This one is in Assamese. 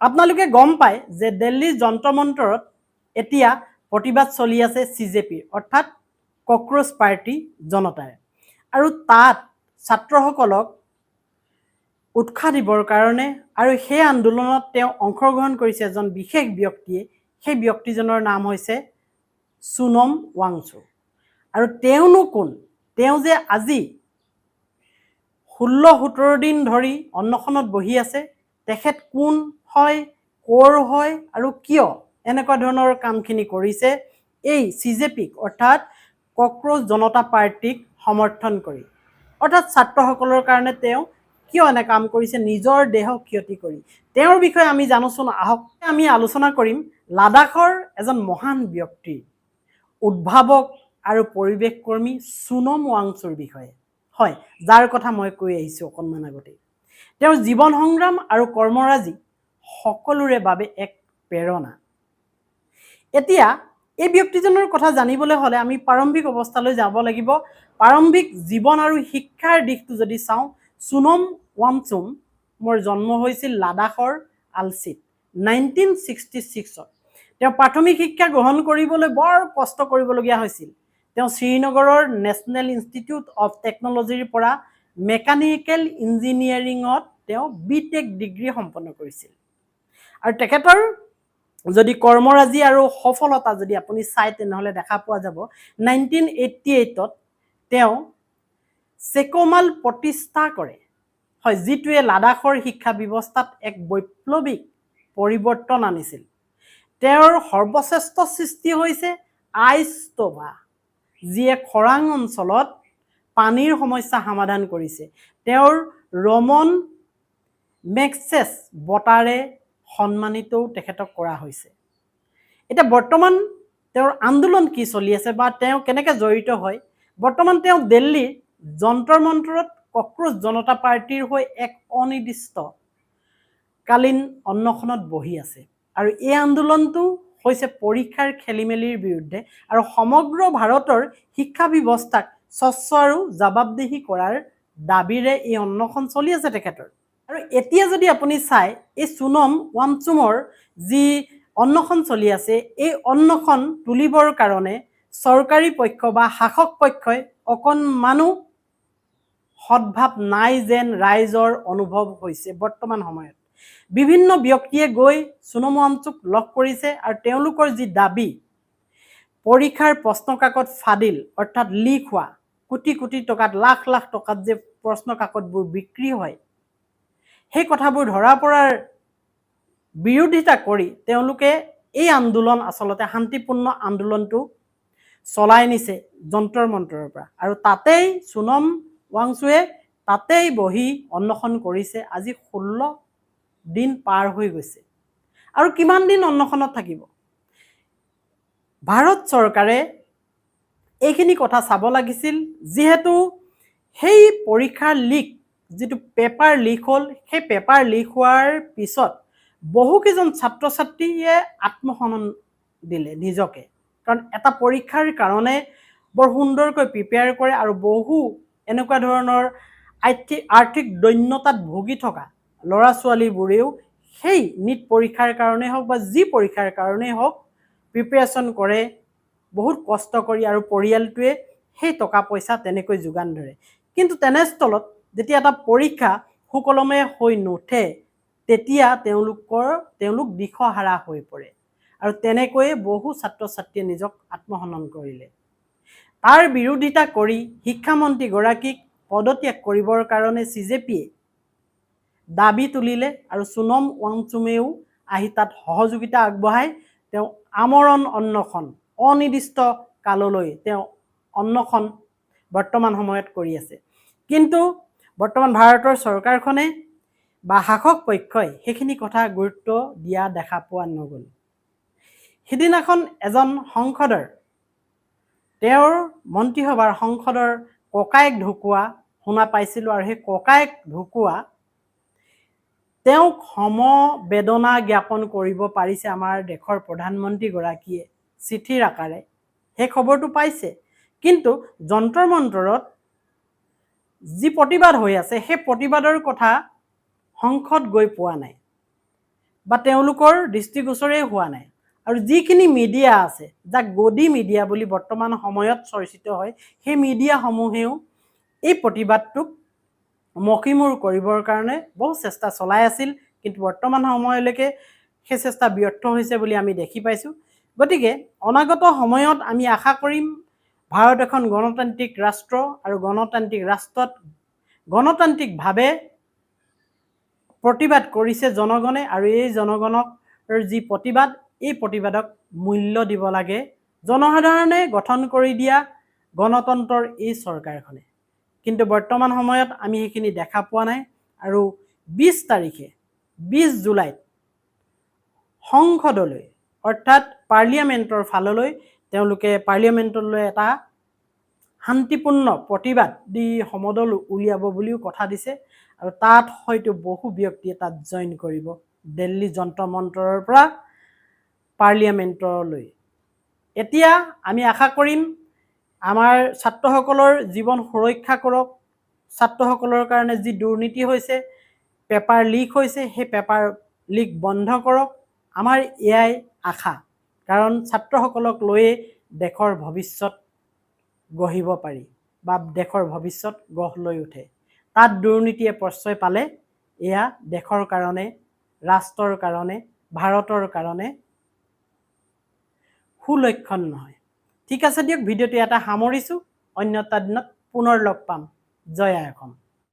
আপোনালোকে গম পায় যে দিল্লী যন্ত্ৰ মন্তৰত এতিয়া প্ৰতিবাদ চলি আছে CJP অৰ্থাৎ ককৰোচ পাৰ্টি জনতাৰ আৰু তাত ছাত্ৰসকলক উৎসাহ দিবৰ কাৰণে আৰু সেই আন্দোলনত তেওঁ অংশগ্ৰহণ কৰিছে এজন বিশেষ ব্যক্তিয়ে সেই ব্যক্তিজনৰ নাম হৈছে সোনম ৱাংচুক আৰু তেওঁনো কোন তেওঁ যে আজি 16-17 দিন ধৰি অন্নখনত বহি আছে তেখেত কোন হয় কৰ হয় আৰু কিয় এনেকুৱা ধৰণৰ কামখিনি কৰিছে এই CJPক অৰ্থাৎ ককৰোচ জনতা পাৰ্টিক সমৰ্থন কৰি অৰ্থাৎ ছাত্ৰসকলৰ কাৰণে তেওঁ কিয় এনে কাম কৰিছে নিজৰ দেহ ক্ষতি কৰি তেওঁৰ বিষয়ে আমি জানোচোন আহক আমি আলোচনা কৰিম লাডাখৰ এজন মহান ব্যক্তি উদ্ভাৱক আৰু পৰিৱেশ কৰ্মী সোনম ৱাংচুৰ বিষয়ে হয় যাৰ কথা মই কৈ আহিছো অকণমান আগতে তেওঁৰ জীৱন সংগ্ৰাম আৰু কৰ্মৰাজি সকলোৰে বাবে এক প্ৰেৰণা এতিয়া এই ব্যক্তিজনৰ কথা জানিবলৈ হলে আমি প্ৰাৰম্ভিক অৱস্থালৈ যাব লাগিব প্ৰাৰম্ভিক জীৱন আৰু শিক্ষাৰ দিশটো যদি চাওঁ সোনম ৱাংচুক মোৰ জন্ম হৈছিল লাডাখৰ আলচিত 1966 তেওঁ প্ৰাথমিক শিক্ষা গ্ৰহণ কৰিবলৈ বৰ কষ্ট কৰিবলগীয়া হৈছিল তেওঁ শ্ৰীনগৰৰ নেশ্যনেল ইনষ্টিটিউট অফ টেকনলজিৰ পৰা মেকানিকেল ইঞ্জিনিয়াৰিঙত তেওঁ বিটেক ডিগ্ৰী সম্পন্ন কৰিছিল আৰু তেখেতৰ যদি কৰ্মৰাজি আৰু সফলতা যদি আপুনি চাই তেনেহলে দেখা পোৱা যাব 1988 তেওঁ চেকোমাল প্ৰতিষ্ঠা কৰে হয় যিটোৱে লাডাখৰ শিক্ষা ব্যৱস্থাত এক বৈপ্লৱিক পৰিৱৰ্তন আনিছিল তেওঁৰ সৰ্বশ্ৰেষ্ঠ সৃষ্টি হৈছে আইস্তোভা যিয়ে খৰাং অঞ্চলত পানীৰ সমস্যা সমাধান কৰিছে তেওঁৰ ৰমন মেগছেছ বঁটাৰে সন্মানিতও তেখেতক কৰা হৈছে এটা বৰ্তমান তেওঁৰ আন্দোলন কি চলি আছে বা তেওঁ কেনেকৈ জড়িত হয় বৰ্তমান তেওঁ দিল্লীৰ যন্তৰ মন্তৰত ককৰোচ জনতা পাৰ্টিৰ হৈ এক অনিৰ্দিষ্ট কালীন অন্নখনত বহি আছে আৰু এই আন্দোলনটো হৈছে পৰীক্ষাৰ খেলিমেলিৰ বিৰুদ্ধে আৰু সমগ্ৰ ভাৰতৰ শিক্ষা ব্যৱস্থাক স্বচ্ছ আৰু জবাবদিহি কৰাৰ দাবীৰে এই অন্নখন চলি আছে তেখেতৰ আৰু এতিয়া যদি আপুনি চাই এই সোনম ৱাংচুকৰ যি অন্নখন চলি আছে এই অন্নখন তুলিবৰ কাৰণে চৰকাৰী পক্ষ বা শাসক পক্ষই অকণমানো সদ্ভাৱ নাই যেন ৰাইজৰ অনুভৱ হৈছে বৰ্তমান সময়ত বিভিন্ন ব্যক্তিয়ে গৈ সোনম ৱাংচুক লগ কৰিছে আৰু তেওঁলোকৰ যি দাবী পৰীক্ষাৰ প্ৰশ্ন কাকত ফাদিল অৰ্থাৎ লিক হোৱা কোটি কোটি টকাত লাখ লাখ টকাত যে প্ৰশ্ন কাকতবোৰ বিক্ৰী হয় সেই কথাবোৰ ধৰা পৰাৰ বিৰোধিতা কৰি তেওঁলোকে এই আন্দোলন আসলতে শান্তিপূৰ্ণ আন্দোলনটো চলাই নিছে যন্তৰ মন্তৰৰ পৰা আৰু তাতেই সোনম ৱাংচুকে তাতেই বহি অন্নখন কৰিছে আজি 16 দিন পাৰ হৈ গৈছে আৰু কিমান দিন অন্নখনত থাকিব ভাৰত চৰকাৰে এইখিনি কথা চাব লাগিছিল যেহেতু সেই পৰীক্ষাৰ লিক যেটো পেপাৰ লিক হল সেই পেপাৰ লিক হোৱাৰ পিছত বহুকেইজন ছাত্ৰ ছাত্ৰীয়ে আত্মহনন দিলে নিজকে কাৰণ এটা পৰীক্ষাৰ কাৰণে বৰ সুন্দৰকৈ প্ৰিপেয়াৰ কৰে আৰু বহু এনেকুৱা ধৰণৰ আৰ্থিক দৈন্যতাত ভুগি থকা ল'ৰা ছোৱালীবোৰেও সেই নিট পৰীক্ষাৰ কাৰণে হওক বা যি পৰীক্ষাৰ কাৰণে হওক প্ৰিপেয়াৰেশ্যন কৰে বহুত কষ্ট কৰি আৰু পৰিয়ালটোৱে সেই টকা পইচা তেনেকৈ যোগান ধৰে কিন্তু তেনেস্থলত যেতিয়া এটা পৰীক্ষা সুকলমে হৈ নুঠে তেতিয়া তেওঁলোক দিশহাৰা হৈ পৰে আৰু তেনেকৈ বহু ছাত্ৰ ছাত্ৰীয়ে নিজক আত্মহনন কৰিলে তাৰ বিৰোধিতা কৰি শিক্ষামন্ত্ৰী গৰাকীক পদত্যাগ কৰিবৰ কাৰণে CJPয়ে দাবী তুলিলে আৰু সোনম ৱাংচুকেও আহি তাত সহযোগিতা আগবঢ়াই তেওঁ আমৰণ অন্নখন অনিৰ্দিষ্ট কাললৈ তেওঁ অন্নখন বৰ্তমান সময়ত কৰি আছে কিন্তু বৰ্তমান ভাৰতৰ চৰকাৰখনে বা শাসক পক্ষই সেইখিনি কথা গুৰুত্ব দিয়া দেখা পোৱা নগল সিদিনাখন এজন সংসদৰ তেওঁৰ মন্ত্ৰীসভাৰ সংসদৰ ককায়েক ঢুকুৱা শুনা পাইছিলোঁ আৰু সেই ককায়েক ঢুকুৱা তেওঁক সমবেদনা জ্ঞাপন কৰিব পাৰিছে আমাৰ দেশৰ প্ৰধানমন্ত্ৰী গৰাকীয়ে চিঠিৰ আকাৰে সেই খবৰটো পাইছে কিন্তু যন্তৰ মন্তৰত যি প্ৰতিবাদ হৈ আছে সেই প্ৰতিবাদৰ কথা সংসদ গৈ পোৱা নাই বা তেওঁলোকৰ দৃষ্টিগোচৰেই হোৱা নাই। আৰু যিখিনি মিডিয়া আছে, যাক গদি মিডিয়া বুলি বৰ্তমান সময়ত চৰ্চিত হয়, সেই মিডিয়াসমূহেও এই প্ৰতিবাদটোক মষিমূৰ কৰিবৰ কাৰণে বহু চেষ্টা চলাই আছিল, কিন্তু বৰ্তমান সময়লৈকে সেই চেষ্টা ব্যৰ্থ হৈছে বুলি আমি দেখি পাইছোঁ। গতিকে অনাগত সময়ত আমি আশা কৰিম ভাৰত এখন গণতান্ত্ৰিক ৰাষ্ট্ৰ, আৰু গণতান্ত্ৰিক ৰাষ্ট্ৰত গণতান্ত্ৰিকভাৱে প্ৰতিবাদ কৰিছে জনগণে, আৰু এই জনগণৰ যি প্ৰতিবাদ, এই প্ৰতিবাদক মূল্য দিব লাগে জনসাধাৰণে গঠন কৰি দিয়া গণতন্ত্ৰৰ এই চৰকাৰখনে। কিন্তু বৰ্তমান সময়ত আমি সেইখিনি দেখা পোৱা নাই। আৰু 20 জুলাইত সংসদলৈ অৰ্থাৎ পাৰ্লিয়ামেণ্টৰ ফাললৈ তেওঁলোকে পাৰ্লিয়ামেণ্টলৈ এটা শান্তিপূৰ্ণ প্ৰতিবাদ দি সমদল উলিয়াব বুলিও কথা দিছে। আৰু তাত হয়তো বহু ব্যক্তিয়ে তাত জইন কৰিব, দিল্লী যন্ত্ৰ মন্ত্ৰৰ পৰা পাৰ্লিয়ামেণ্টলৈ। এতিয়া আমি আশা কৰিম আমাৰ ছাত্ৰসকলৰ জীৱন সুৰক্ষা কৰক, ছাত্ৰসকলৰ কাৰণে যি দুৰ্নীতি হৈছে, পেপাৰ লিক হৈছে, সেই পেপাৰ লিক বন্ধ কৰক। আমাৰ এয়াই আশা, কাৰণ ছাত্ৰসকলক লৈয়ে দেশৰ ভৱিষ্যত গঢ়িব পাৰি বা দেশৰ ভৱিষ্যত গঢ় লৈ উঠে। তাত দুৰ্নীতিয়ে প্ৰশ্ৰয় পালে এয়া দেশৰ কাৰণে, ৰাষ্ট্ৰৰ কাৰণে, ভাৰতৰ কাৰণে সুলক্ষণ নহয়। ঠিক আছে দিয়ক, ভিডিঅ'টো এটা সামৰিছোঁ। অন্য এটা দিনত পুনৰ লগ পাম। জয় আই অসম।